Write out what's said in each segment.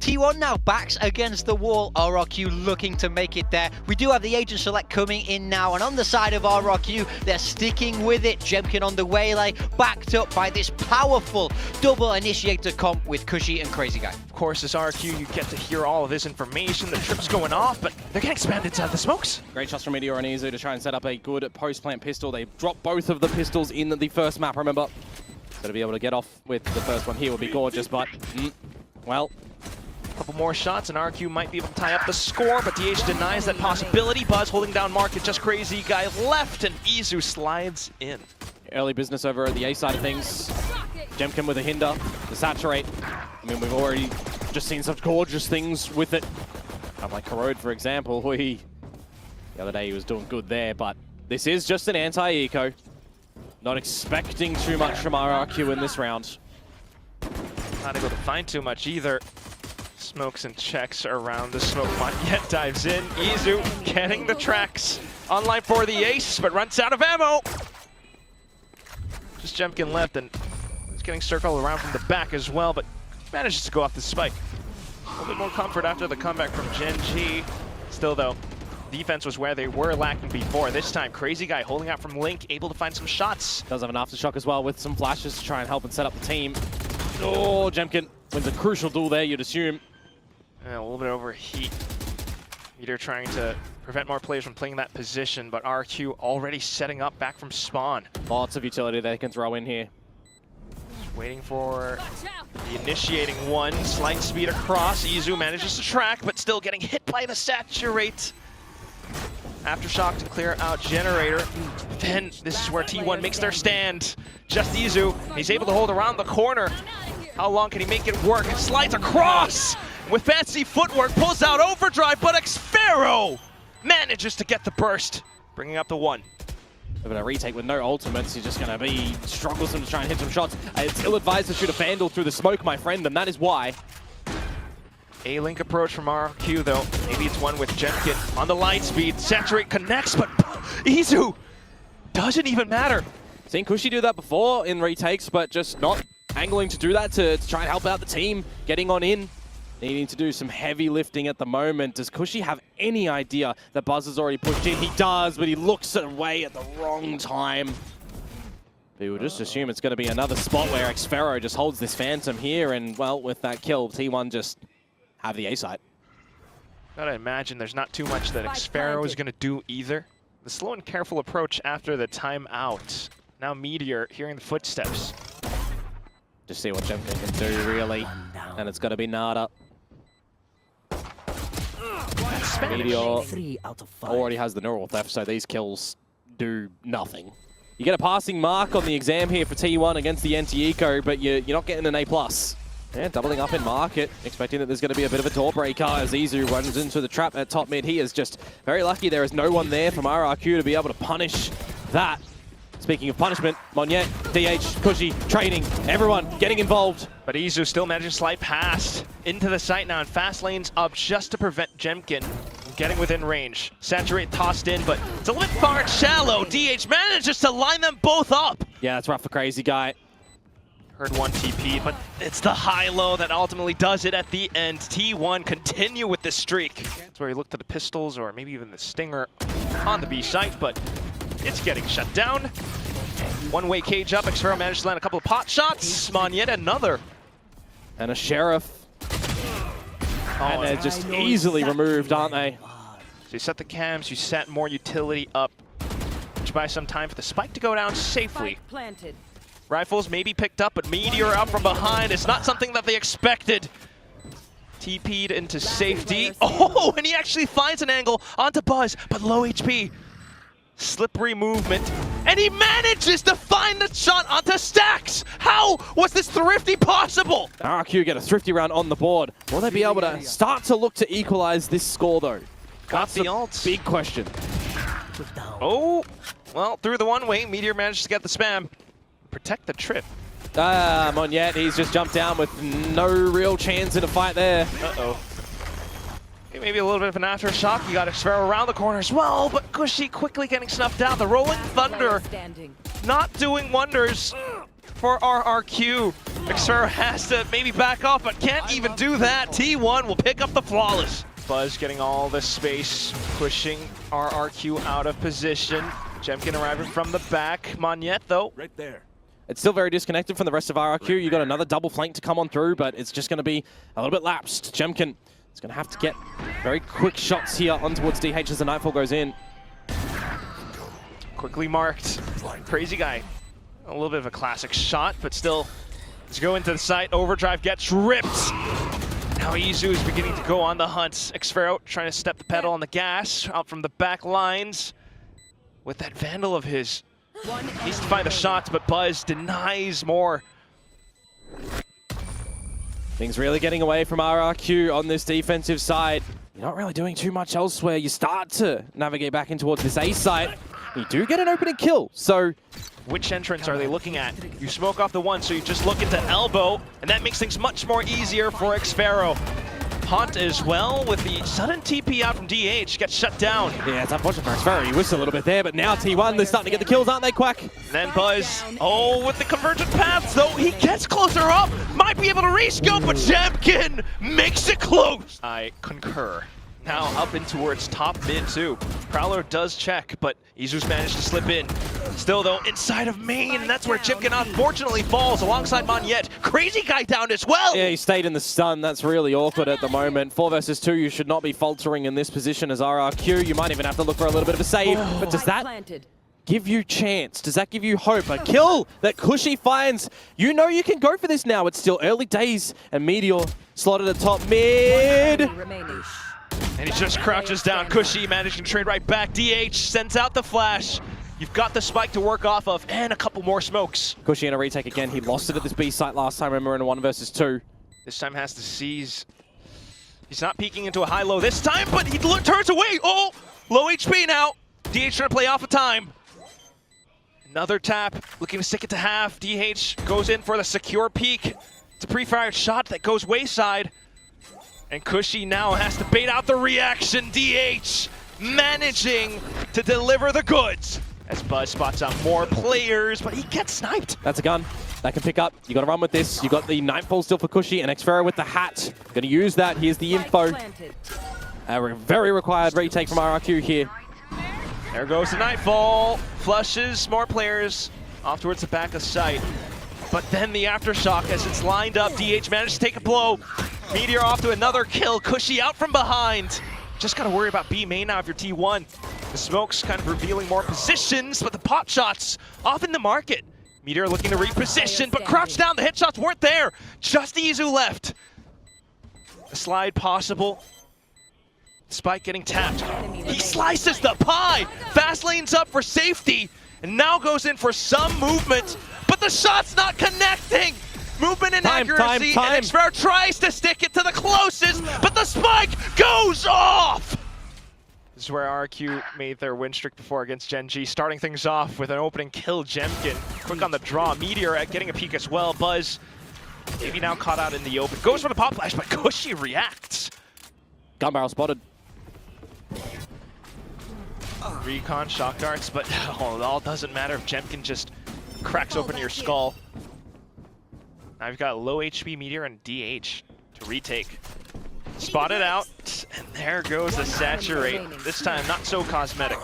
T1 now backs against the wall. RRQ looking to make it there. We do have the agent select coming in now, and on the side of RRQ, they're sticking with it. Jemkin on the waylay, backed up by this powerful double initiator comp with Cushy and Crazy Guy. Of course, as RRQ, you get to hear all of this information. The trip's going off, but they're getting spammed inside the smokes. Great shots from Meteor and Izu to try and set up a good post-plant pistol. They dropped both of the pistols in the first map, remember? So to be able to get off with the first one here would be gorgeous, but, well. A couple more shots, and RRQ might be able to tie up the score, but DH denies that possibility. Buzz holding down Market, just Crazy Guy left, and Izu slides in. Early business over at the A side of things. Jemkin with a hinder, the saturate. I mean, we've already just seen such gorgeous things with it. Like Corrode, for example, the other day he was doing good there, but this is just an anti-eco. Not expecting too much from RRQ in this round. Not able to find too much either. Smokes and checks around the smoke. Yet dives in. Izu getting the tracks. Online for the ace, but runs out of ammo. Just Jemkin left, and he's getting circled around from the back as well, but manages to go off the spike. A little bit more comfort after the comeback from Gen G. Still though, defense was where they were lacking before. This time, Crazy Guy holding out from Link, able to find some shots. Does have an aftershock as well with some flashes to try and help and set up the team. Oh, Jemkin wins a crucial duel there, you'd assume. A little bit overheat. Meteor trying to prevent more players from playing that position, but RQ already setting up back from spawn. Lots of utility they can throw in here. Just waiting for the initiating one. Slight speed across. Izu manages to track, but still getting hit by the saturate. Aftershock to clear out generator. Then this is where T1 makes their stand. Just Izu. He's able to hold around the corner. How long can he make it work? Slides across! With fancy footwork, pulls out overdrive, but Xfero manages to get the burst, bringing up the one. But a retake with no ultimates, he's just going to be strugglesome to try and hit some shots. It's ill-advised to shoot a Vandal through the smoke, my friend, and that is why. A link approach from RQ, though. Maybe it's one with Jemkin on the light speed. Saturate connects, but Izu doesn't even matter. Seen Cushy do that before in retakes, but just not angling to do that to try and help out the team, getting on in. Needing to do some heavy lifting at the moment. Does Cushy have any idea that Buzz has already pushed in? He does, but he looks away at the wrong time. We would just assume it's going to be another spot where Xfero just holds this Phantom here, and, well, with that kill, T1 just have the A site. Gotta imagine there's not too much that Xfero is going to do either. The slow and careful approach after the timeout. Now Meteor hearing the footsteps. Just see what Jemkin can do, really. And it's going to be nada. Meteor already has the neural theft, so these kills do nothing. You get a passing mark on the exam here for T1 against the anti-eco, but you're not getting an A+. Yeah, doubling up in market, expecting that there's going to be a bit of a door breaker as Izu runs into the trap at top mid. He is just very lucky there is no one there from RRQ to be able to punish that. Speaking of punishment, Monyet, DH, Cushy, trading, everyone getting involved. But Izu still managing to slide past into the site now, and fast lanes up just to prevent Jemkin from getting within range. Saturate tossed in, but it's a little bit far and shallow. DH manages to line them both up. Yeah, that's rough for Crazy Guy. Heard one TP, but it's the high-low that ultimately does it at the end. T1 continue with this streak. That's where he looked at the pistols or maybe even the Stinger on the B site, but it's getting shut down. One-way cage up. Xfero managed to land a couple of pot shots. Monyet another. And a Sheriff. And they're just easily removed, aren't they? So you set the cams, you set more utility up, which buys some time for the spike to go down safely. Rifles may be picked up, but Meteor out from behind. It's not something that they expected. TP'd into safety. Oh, and he actually finds an angle onto Buzz, but low HP. Slippery movement, and he manages to find the shot onto Stacks! How was this thrifty possible? RRQ get a thrifty round on the board. Will they be able to start to look to equalize this score, though? Got the ult. Big question. Oh, well, through the one-way, Meteor managed to get the spam. Protect the trip. Monyet, he's just jumped down with no real chance in a fight there. Uh-oh. Maybe a little bit of an aftershock. You got Xfero around the corner as well, but Cushy quickly getting snuffed out. The Rolling Thunder not doing wonders for RRQ. xffero has to maybe back off, but can't even do that. T1 will pick up the flawless. Buzz getting all the space, pushing RRQ out of position. Jemkin arriving from the back. Monyet, though. Right there. It's still very disconnected from the rest of RRQ. You got another double flank to come on through, but it's just going to be a little bit lapsed. Jemkin is going to have to get very quick shots here on towards DH as the Nightfall goes in. Quickly marked. Crazy guy. A little bit of a classic shot, but still, let's go into the site. Overdrive gets ripped. Now Izu is beginning to go on the hunt. xffero trying to step the pedal on the gas out from the back lines. With that Vandal of his, needs to find the shots, but Buzz denies more. Things really getting away from RRQ on this defensive side. You're not really doing too much elsewhere. You start to navigate back in towards this A site. You do get an opening kill, so... Which entrance are they looking at? You smoke off the one, so you just look into elbow, and that makes things much more easier for xffero. Haunt as well with the sudden TP out from DH, gets shut down. Yeah, it's unfortunate for xffero. He whistles a little bit there, but now T1, they're starting to get the kills, aren't they, Quack? And then Buzz, with the convergent paths, though, he gets closer up, might be able to rescope, but Jemkin makes it close. I concur. Now up in towards top mid too. Prowler does check, but Izu's managed to slip in. Still though, inside of main, and that's where Jemkin unfortunately falls alongside Monyet. Crazy guy down as well! Yeah, he stayed in the stun. That's really awkward at the moment. 4 versus 2, you should not be faltering in this position as RRQ. You might even have to look for a little bit of a save, but does that give you chance? Does that give you hope? A kill that Cushy finds. You know you can go for this now. It's still early days, and Meteor slotted at top mid. And he just crouches down. Cushy managing to trade right back. DH sends out the flash. You've got the spike to work off of, and a couple more smokes. Cushy in a retake again. He lost it at this B site last time, remember, in a 1 versus 2. This time has to seize. He's not peeking into a high-low this time, but he turns away. Oh, low HP now. DH trying to play off of time. Another tap, looking to stick it to half. DH goes in for the secure peek. It's a pre-fired shot that goes wayside. And Cushy now has to bait out the reaction. DH managing to deliver the goods. As Buzz spots out more players, but he gets sniped. That's a gun that can pick up. You got to run with this. You got the Nightfall still for Cushy, and xffero with the hat. Going to use that. Here's the info. A very required retake from RRQ here. There goes the Nightfall. Flushes more players off towards the back of sight. But then the aftershock as it's lined up. DH managed to take a blow. Meteor off to another kill. Cushy out from behind. Just gotta worry about B main now if you're T1. The smoke's kind of revealing more positions, but the pot shots off in the market. Meteor looking to reposition, but crouched down. The headshots weren't there. Just Izu left. A slide possible. Spike getting tapped. He slices the pie. Fast lanes up for safety, and now goes in for some movement, but the shot's not connecting. Movement inaccuracy, and xffero tries to stick it to the closest, but the spike goes off! This is where RRQ made their win streak before against Gen G, starting things off with an opening kill. Jemkin, quick on the draw. Meteor at getting a peek as well. Buzz, maybe now caught out in the open. Goes for the pop flash, but Cushy reacts. Gun barrel spotted. Recon, shock darts, but it all doesn't matter if Jemkin just cracks open your skull. Now we've got low HP Meteor and DH to retake. Spotted out, and there goes the saturate. This time not so cosmetic.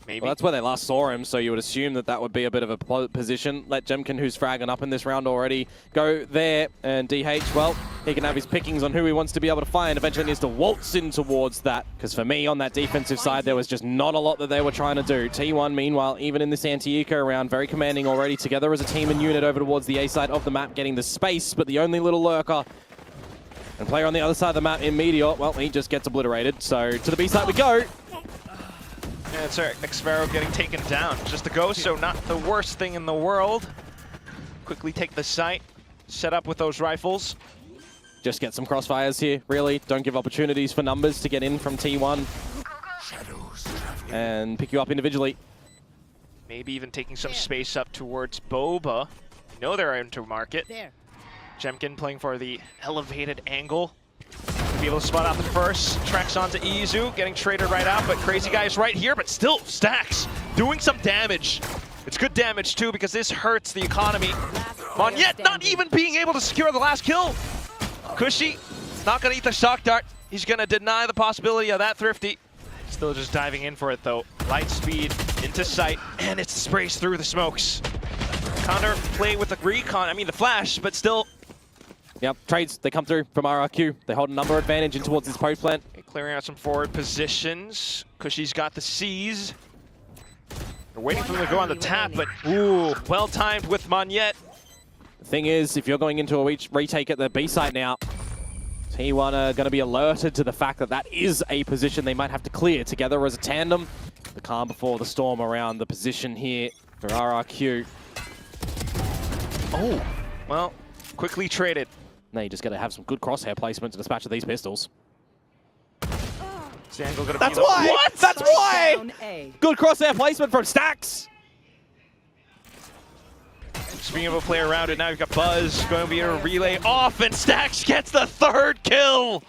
Maybe. Well, that's where they last saw him, so you would assume that that would be a bit of a position. Let Jemkin, who's fragging up in this round already, go there. And DH, well, he can have his pickings on who he wants to be able to find. Eventually needs to waltz in towards that. Because for me, on that defensive side, there was just not a lot that they were trying to do. T1, meanwhile, even in this anti-eco round, very commanding already. Together as a team and unit over towards the A side of the map, getting the space. But the only little lurker and player on the other side of the map in Meteor, well, he just gets obliterated. So to the B side we go. Yeah, it's xffero getting taken down. Just the ghost, so not the worst thing in the world. Quickly take the site, set up with those rifles. Just get some crossfires here, really. Don't give opportunities for numbers to get in from T1 and pick you up individually. Maybe even taking some space up towards Boba. You know they're into market. Jemkin playing for the elevated angle. Be able to spot out the first, tracks onto Izu, getting traded right out, but Crazy Guy's right here, but still stacks, doing some damage. It's good damage too, because this hurts the economy. Monyet not even being able to secure the last kill. Cushy not gonna eat the shock dart. He's gonna deny the possibility of that Thrifty. Still just diving in for it though. Light speed into sight, and it sprays through the smokes. Counter play with the recon, I mean the flash, but still. Yep, trades, they come through from RRQ. They hold a number advantage in towards this post plant. Clearing out some forward positions. Cushy's got the C's. They're waiting for him to go on the tap, but ooh, well timed with Monyet. The thing is, if you're going into a retake at the B site now, T1 are going to be alerted to the fact that that is a position they might have to clear together as a tandem. The calm before the storm around the position here for RRQ. Oh, well, quickly traded. Now you just got to have some good crosshair placement to dispatch of these pistols. Zangle gonna That's be why! What? That's why! Good crosshair placement from Stax! Just being able to play around it, now you've got Buzz going to be able to relay off, and Stax gets the third kill!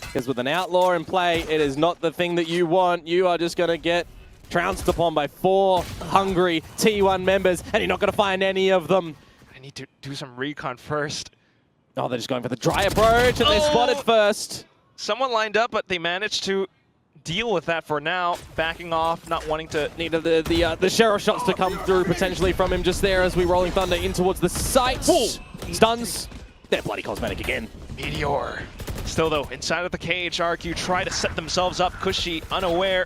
Because with an outlaw in play, it is not the thing that you want. You are just going to get trounced upon by 4 hungry T1 members, and you're not going to find any of them. I need to do some recon first. Oh, they're just going for the dry approach, and they're spotted first. Someone lined up, but they managed to deal with that for now. Backing off, not wanting to... Needed the sheriff shots to come through potentially from him just there as we Rolling Thunder in towards the site. Ooh. Stuns. They're bloody cosmetic again. Meteor. Still though, inside of the cage, RRQ try to set themselves up. Cushy unaware.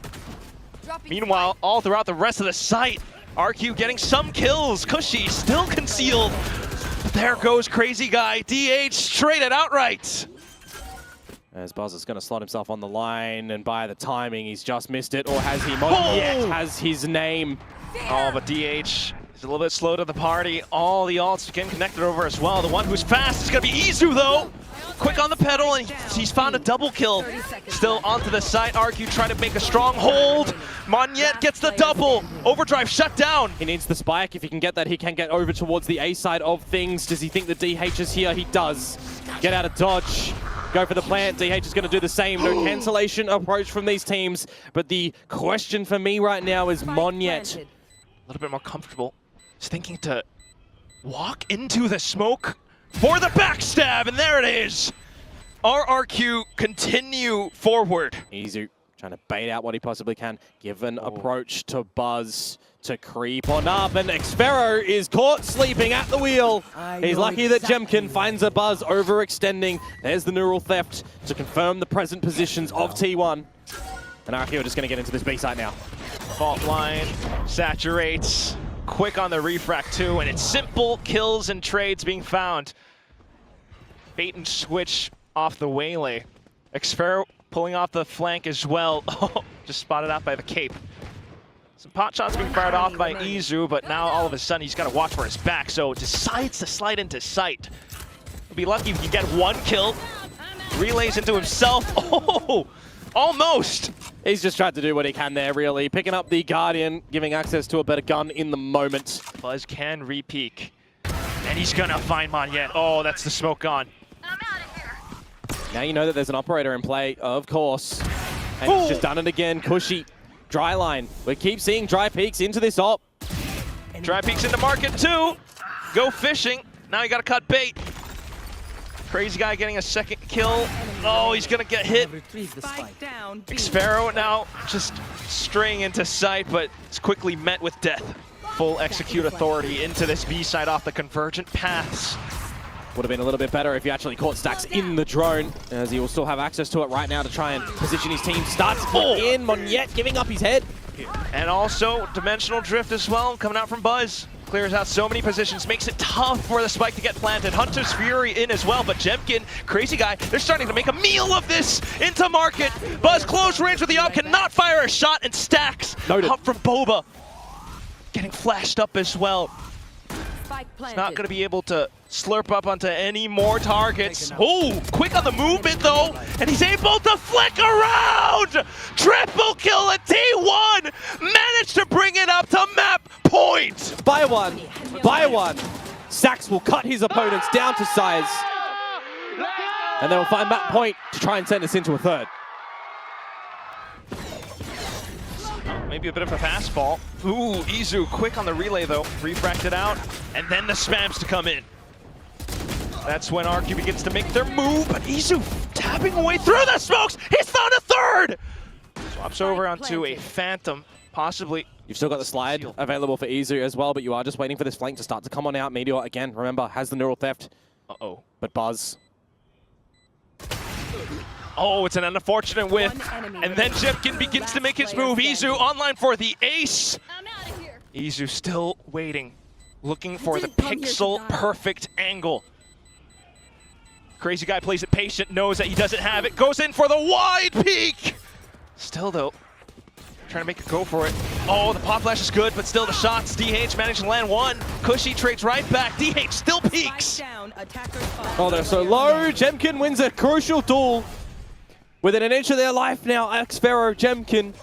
Meanwhile, all throughout the rest of the site, RRQ getting some kills. Cushy still concealed. But there goes Crazy Guy. DH traded outright. As Buzz is going to slot himself on the line, and by the timing, he's just missed it. Or has he? Monyet has his name. Oh, but DH is a little bit slow to the party. All the ults getting connected over as well. The one who's fast is going to be Izu, though. Quick on the pedal, and he's found a double kill. Still onto the side. RQ trying to make a strong hold. Monyet gets the double. Overdrive shut down. He needs the spike. If he can get that, he can get over towards the A side of things. Does he think the DH is here? He does. Get out of dodge. Go for the plant. DH is going to do the same. No cancellation approach from these teams. But the question for me right now is Monyet. A little bit more comfortable. He's thinking to walk into the smoke for the backstab, and there it is. RRQ continue forward. Izu trying to bait out what he possibly can. Give an approach to Buzz to creep on up, and Xfero is caught sleeping at the wheel. He's lucky that Jemkin finds a Buzz overextending. There's the neural theft to confirm the present positions of T1. And RRQ are just going to get into this B site now. Fault line, saturates, quick on the refract too, and it's simple kills and trades being found. Bait and switch off the waylay. Xfero pulling off the flank as well. Oh, just spotted out by the cape. Some pot shots being fired off by Izu, but now all of a sudden he's got to watch for his back, so decides to slide into sight. He'll be lucky if he can get 1 kill. Relays into himself. Oh, almost. He's just tried to do what he can there, really. Picking up the Guardian, giving access to a better gun in the moment. Buzz can re-peek, and he's gonna find Monyet. Oh, that's the smoke gone. Now you know that there's an operator in play, of course. And he's just done it again. Cushy. Dry line. We keep seeing dry peaks into this op. Dry peaks into market too. Go fishing. Now you gotta cut bait. Crazy Guy getting a second kill. Oh, he's gonna get hit. Xfero now just straying into sight, but it's quickly met with death. Full execute authority into this B side off the convergent paths. Would have been a little bit better if he actually caught Stax in the drone, as he will still have access to it right now to try and position his team. Starts in, Monyet giving up his head. And also dimensional drift as well, coming out from Buzz. Clears out so many positions, makes it tough for the spike to get planted. Hunter's Fury in as well, but Jemkin, Crazy Guy, they're starting to make a meal of this into market. Buzz close range with the op, cannot fire a shot, and Stax up from Boba. Getting flashed up as well. He's not going to be able to slurp up onto any more targets. Oh, quick on the movement though, and he's able to flick around! Triple kill at T1! Managed to bring it up to map point! By one. Stax will cut his opponents down to size. And they will find map point to try and send us into a third. Maybe maybe a bit of a fastball. Ooh, Izu quick on the relay though. Refracted out, and then the spams to come in. That's when RRQ begins to make their move, but Izu tapping away through the smokes. He's found a third! Swaps over onto a Phantom, possibly. You've still got the slide available for Izu as well, but you are just waiting for this flank to start to come on out. Meteor, again, remember, has the neural theft. Uh-oh. But Buzz. Oh, it's an unfortunate whiff. And then Jemkin begins to make his move. Izu online for the ace. Izu still waiting, looking for the pixel-perfect angle. Crazy guy plays it patient, knows that he doesn't have it, goes in for the wide peak! Still though, trying to make a go for it. Oh, the pop flash is good, but still the shots. DH managed to land one. Cushy trades right back. DH still peaks. Oh, they're so low. Jemkin wins a crucial duel. Within an inch of their life now, Xfero, Jemkin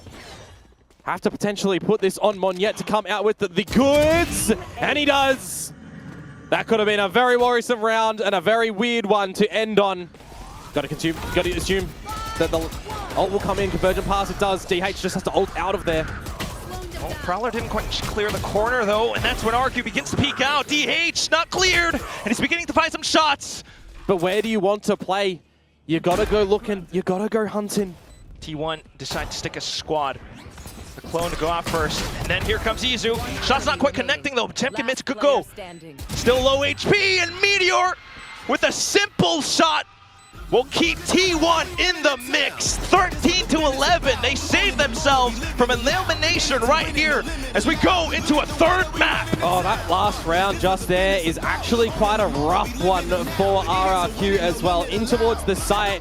have to potentially put this on Monyet to come out with the goods, and he does. That could have been a very worrisome round and a very weird one to end on. Got to assume that the ult will come in. Convergent pass, it does. DH just has to ult out of there. Oh, Prowler didn't quite clear the corner though, and that's when RRQ begins to peek out. DH not cleared, and he's beginning to find some shots. But where do you want to play? You gotta go looking, you gotta go hunting. T1 decides to stick a squad. The clone to go out first, and then here comes Izu. Shot's not quite connecting though, but Temkin makes a good go. Still low HP, and Meteor with a simple shot will keep T1 in the mix. 13-11, they save themselves from elimination right here as we go into a third map. Oh, that last round just there is actually quite a rough one for RRQ as well, in towards the site.